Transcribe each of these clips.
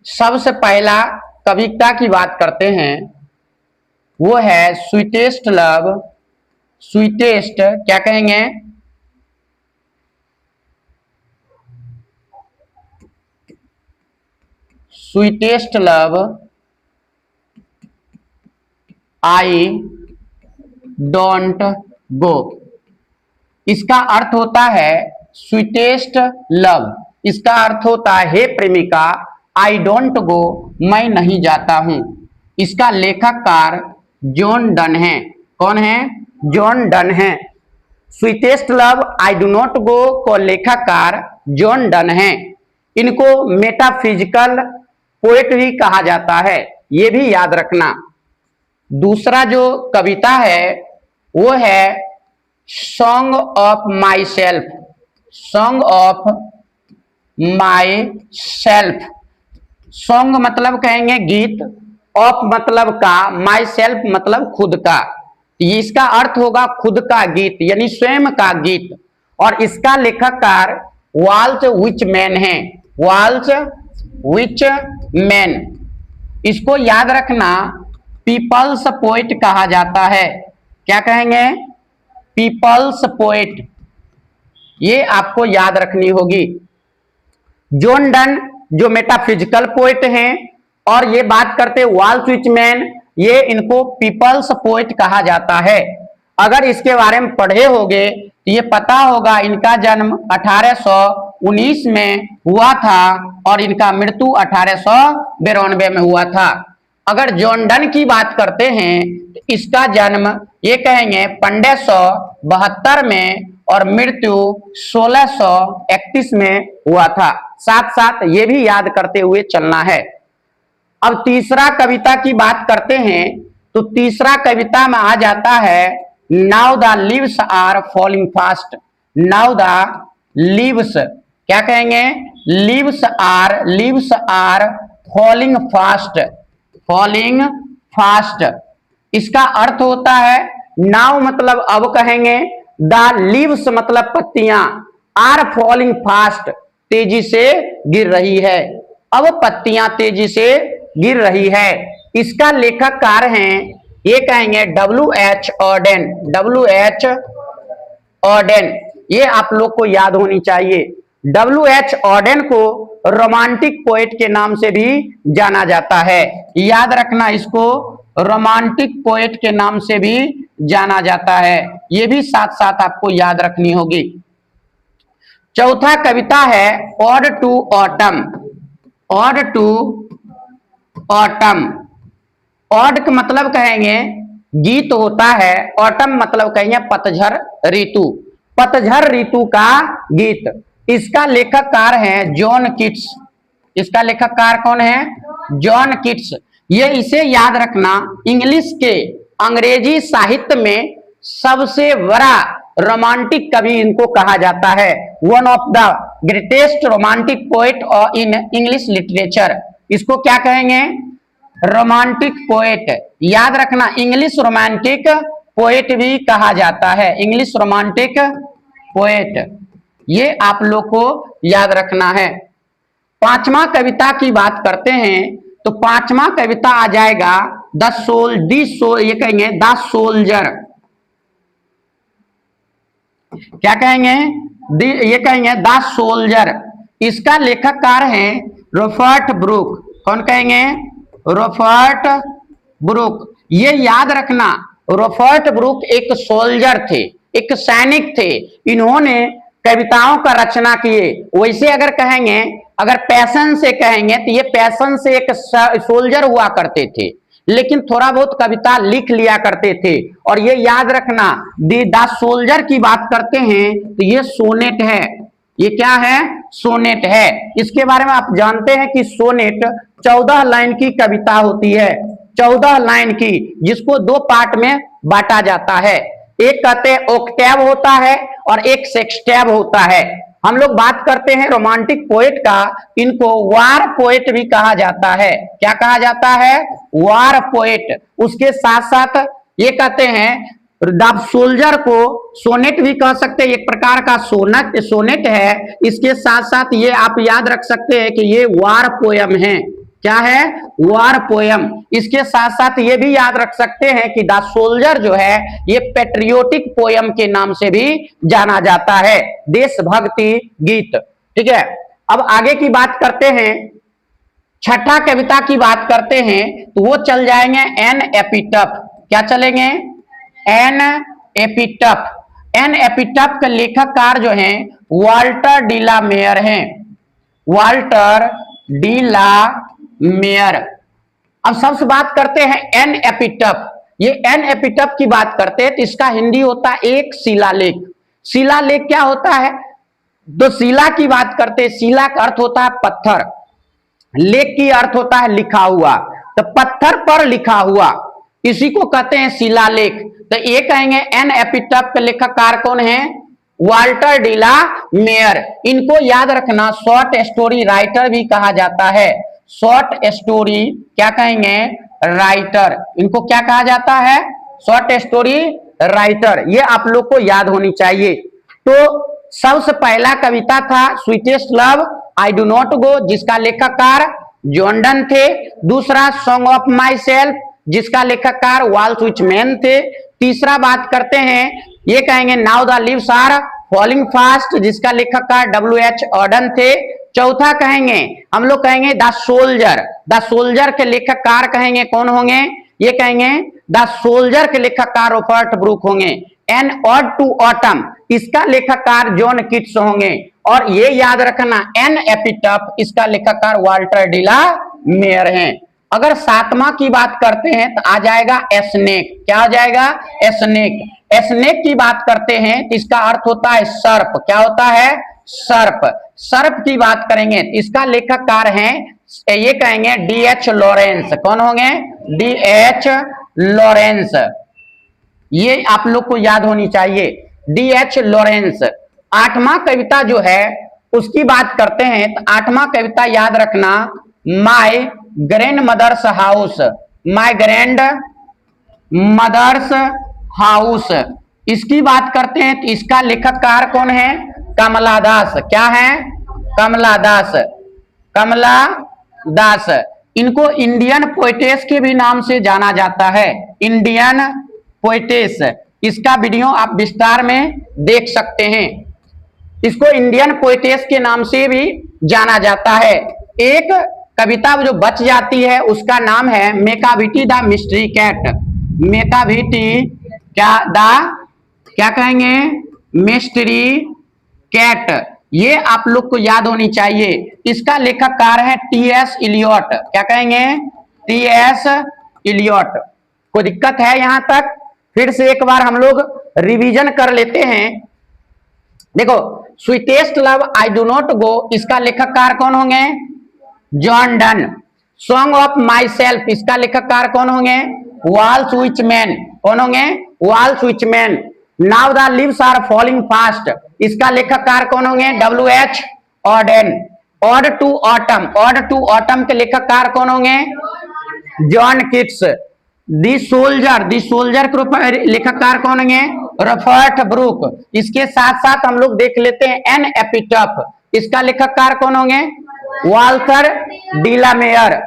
सबसे पहला कविता की बात करते हैं, वो है स्वीटेस्ट लव। स्वीटेस्ट क्या कहेंगे? Sweetest love I don't go. इसका अर्थ होता है स्वीटेस्ट लव, इसका अर्थ होता है हे प्रेमिका, आई डोंट गो, मैं नहीं जाता हूं। इसका लेखककार जॉन डन है। कौन है? जॉन डन है। Sweetest love I do not गो को लेखककार जॉन डन है। इनको मेटाफिजिकल पोएट भी कहा जाता है, ये भी याद रखना। दूसरा जो कविता है वो है song of my self. Song of my self. Song मतलब कहेंगे गीत, ऑफ मतलब का, माई सेल्फ मतलब खुद का। इसका अर्थ होगा खुद का गीत, यानी स्वयं का गीत। और इसका लेखककार वाल्ट विचमैन है। वाल्ट विचमैन। इसको याद रखना, पीपल्स पोएट कहा जाता है। क्या कहेंगे? Peoples poet. ये आपको याद रखनी होगी। जॉन डन जो मेटाफिजिकल पोएट हैं, और ये बात करते वाल्ट विचमैन, ये इनको पीपल्स पोएट कहा जाता है। अगर इसके बारे में पढ़े होगे तो ये पता होगा इनका जन्म 1819 में हुआ था और इनका मृत्यु 1892 में हुआ था। अगर जॉन डन की बात करते हैं तो इसका जन्म ये कहेंगे 1572 में और मृत्यु 1631 में हुआ था। साथ साथ ये भी याद करते हुए चलना है। अब तीसरा कविता की बात करते हैं तो तीसरा कविता में आ जाता है now the leaves are falling fast. Now the leaves क्या कहेंगे? Leaves are falling fast. Falling fast. इसका अर्थ होता है नाउ मतलब अब कहेंगे, द लीव्स मतलब पत्तियां, आर फॉलिंग फास्ट तेजी से गिर रही है। अब पत्तियां तेजी से गिर रही है। इसका लेखककार हैं ये कहेंगे W.H. ऑडेन। W.H. ऑडेन, ये आप लोग को याद होनी चाहिए। W.H. ऑडेन को रोमांटिक पोएट के नाम से भी जाना जाता है। याद रखना, इसको रोमांटिक पोएट के नाम से भी जाना जाता है। ये भी साथ साथ आपको याद रखनी होगी। चौथा कविता है ode to autumn. Ode to autumn. Ode का मतलब कहेंगे गीत होता है, ऑटम मतलब कहेंगे पतझड़ ऋतु। पतझड़ ऋतु का गीत। इसका लेखककार है जॉन कीट्स। इसका लेखककार कौन है? John Keats. ये इसे याद रखना, इंग्लिश के अंग्रेजी साहित्य में सबसे बड़ा रोमांटिक कवि इनको कहा जाता है। One of the greatest romantic poet in English literature. इसको क्या कहेंगे? Romantic poet. याद रखना, इंग्लिश रोमांटिक पोएट भी कहा जाता है। इंग्लिश रोमांटिक पोएट, ये आप लोग को याद रखना है। पांचवा कविता की बात करते हैं तो पांचवा कविता आ जाएगा ये कहेंगे द सोल्जर। क्या कहेंगे? ये कहेंगे द सोल्जर। इसका लेखककार है रॉबर्ट ब्रूक। कौन कहेंगे? Robert Brooke. ये याद रखना, रॉबर्ट ब्रूक एक सोल्जर थे, एक सैनिक थे। इन्होंने कविताओं का रचना किए। वैसे अगर कहेंगे, अगर पैशन से कहेंगे तो ये पैशन से एक सोल्जर हुआ करते थे, लेकिन थोड़ा बहुत कविता लिख लिया करते थे। और ये याद रखना, द सोल्जर की बात करते हैं तो ये सोनेट है। ये क्या है? सोनेट है। इसके बारे में आप जानते हैं कि सोनेट 14 लाइन की कविता होती है। 14 लाइन की, जिसको दो पार्ट में बांटा जाता है। एक कहते हैं ओक्टेव होता है और एक सेक्सटेव होता है। हम लोग बात करते हैं रोमांटिक पोएट का, इनको वार पोएट भी कहा जाता है। क्या कहा जाता है? वार पोएट। उसके साथ साथ ये कहते हैं द सोल्जर को सोनेट भी कह सकते हैं, एक प्रकार का सोनेट है। इसके साथ साथ ये आप याद रख सकते हैं कि ये वार पोयम है। क्या है, वॉर पोयम। इसके साथ साथ ये भी याद रख सकते हैं कि द सोल्जर जो है ये पेट्रियोटिक पोयम के नाम से भी जाना जाता है, देशभक्ति गीत। ठीक है, अब आगे की बात करते हैं, छठा कविता की बात करते हैं तो वो चल जाएंगे एन एपिटफ। क्या चलेंगे, एन एपिटफ। एन एपिटफ के लेखककार जो हैं वाल्टर डी ला मेयर हैं, वाल्टर डी ला मेयर। अब सबसे बात करते हैं एन एपिटफ। ये एन एपिटफ की बात करते हैं तो इसका हिंदी होता है एक शिलालेख। शिलालेख क्या होता है, तो शिला की बात करते हैं, शिला का अर्थ होता है पत्थर, लेख की अर्थ होता है लिखा हुआ, तो पत्थर पर लिखा हुआ इसी को कहते हैं शिलालेख। तो ये कहेंगे एन एपिटफ के लेखककार कौन है, वाल्टर डी ला मेयर। इनको याद रखना शॉर्ट स्टोरी राइटर भी कहा जाता है, शॉर्ट स्टोरी क्या कहेंगे, राइटर। इनको क्या कहा जाता है, शॉर्ट स्टोरी राइटर। ये आप लोग को याद होनी चाहिए। तो सबसे पहला कविता था sweetest love I do not गो, जिसका लेखककार जॉन डन थे। दूसरा सॉन्ग ऑफ माई सेल्फ, जिसका लेखककार वाल्स विच मैन थे। तीसरा बात करते हैं, ये कहेंगे now the leaves are falling fast, जिसका लेखककार W.H. ऑर्डन थे। चौथा कहेंगे हम लोग कहेंगे द सोल्जर। द सोल्जर के लेखककार कहेंगे कौन होंगे, ये कहेंगे द सोल्जर के लेखककार रॉबर्ट ब्रूक होंगे। एन ऑड टू ऑटम, इसका लेखककार जॉन किट्स होंगे। और ये याद रखना एन एपिटफ, इसका लेखककार वाल्टर डी ला मेयर हैं। अगर सातवां की बात करते हैं तो आ जाएगा स्नेक। क्या आ जाएगा, स्नेक। स्नेक की बात करते हैं तो इसका अर्थ होता है सर्प। क्या होता है, सर्प। सर्प की बात करेंगे तो इसका लेखककार हैं, ये कहेंगे D.H. लॉरेंस। कौन होंगे, D.H. लॉरेंस। ये आप लोग को याद होनी चाहिए, D.H. लॉरेंस। आठवां कविता जो है उसकी बात करते हैं तो आठवां कविता याद रखना my grandmother's house, my grandmother's house. इसकी बात करते हैं तो इसका लेखककार कौन है, कमला दास। क्या है, कमला दास, कमला दास। इनको इंडियन पोएटेस के भी नाम से जाना जाता है, इंडियन पोएटेस। इसका वीडियो आप विस्तार में देख सकते हैं। इसको इंडियन पोएटेस के नाम से भी जाना जाता है। एक कविता जो बच जाती है उसका नाम है मेकाविटी द मिस्ट्री कैट। मेकाविटी क्या कहेंगे, मिस्ट्री कैट। ये आप लोग को याद होनी चाहिए। इसका लेखककार है T.S. इलियट। क्या कहेंगे, T.S. इलियट। कोई दिक्कत है यहां तक, फिर से एक बार हम लोग रिवीजन कर लेते हैं। देखो sweetest love I do not go, इसका लेखककार कौन होंगे, John Donne. Song of myself, इसका लेखककार कौन होंगे, वाल्स विच मैन। कौन होंगे, Walt Whitman. Now the leaves are falling fast, इसका लेखककार कौन होंगे, W.H. Auden. Ode to autumn, ode to autumn के लेखककार कौन होंगे, John Keats. The soldier, the soldier के लेखककार कौन होंगे, रॉबर्ट ब्रूक। इसके साथ साथ हम लोग देख लेते हैं एन एपिटफ, इसका लेखककार कौन होंगे, Walter de la Mare.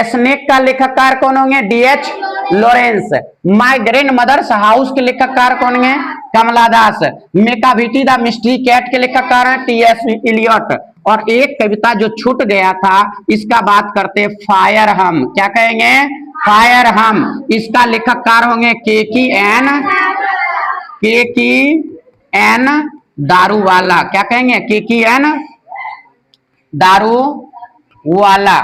Snake का लेखककार कौन होंगे, D.H. Lawrence. My grandmother's house के लेखककार कौन होंगे, Kamala Das. Macavity the mystery cat के लेखककार हैं T.S. इलियट। और एक कविता जो छूट गया था इसका बात करते फायर हम। क्या कहेंगे, फायर हम। इसका लेखककार होंगे के.की.एन. दारूवाला। क्या कहेंगे, के.की.एन. दारूवाला।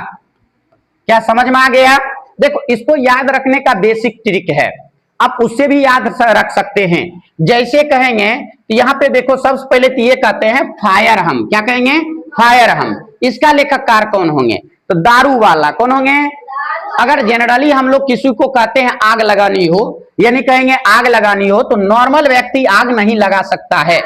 क्या समझ में आ गया। देखो इसको याद रखने का बेसिक ट्रिक है, आप उससे भी याद रख सकते हैं। जैसे कहेंगे तो यहाँ पे देखो सबसे पहले तो ये कहते हैं फायर हम। क्या कहेंगे, फायर हम। इसका लेखककार कौन होंगे, तो दारू वाला। कौन होंगे, अगर जनरली हम लोग किसी को कहते हैं आग लगानी हो, यानी कहेंगे आग लगानी हो, तो नॉर्मल व्यक्ति आग नहीं लगा सकता है।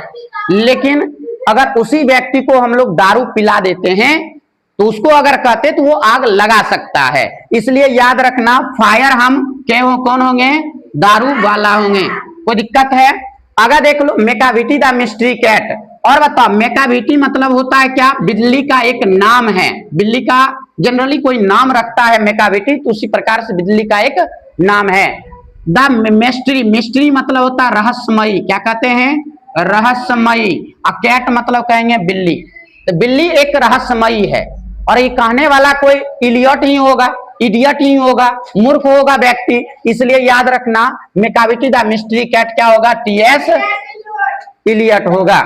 लेकिन अगर उसी व्यक्ति को हम लोग दारू पिला देते हैं तो उसको अगर कहते तो वो आग लगा सकता है। इसलिए याद रखना फायर हम कौन होंगे, दारू वाला होंगे। कोई दिक्कत है। अगर देख लो मेकाविटी द मिस्ट्री कैट। और बताओ मेकाविटी मतलब होता है क्या, बिल्ली का एक नाम है, बिल्ली का जनरली कोई नाम रखता है मेकाविटी, तो उसी प्रकार से बिल्ली का एक नाम है। द मिस्ट्री, मिस्ट्री मतलब होता है रहस्यमयी, क्या कहते हैं, रहस्यमयी। अ कैट मतलब कहेंगे बिल्ली, तो बिल्ली एक रहस्यमयी है। और ये कहने वाला कोई इलियट ही होगा, इडियट ही होगा, मूर्ख होगा व्यक्ति, इसलिए याद रखना मेकाविटी द मिस्ट्री कैट क्या होगा, टीएस इलियट होगा।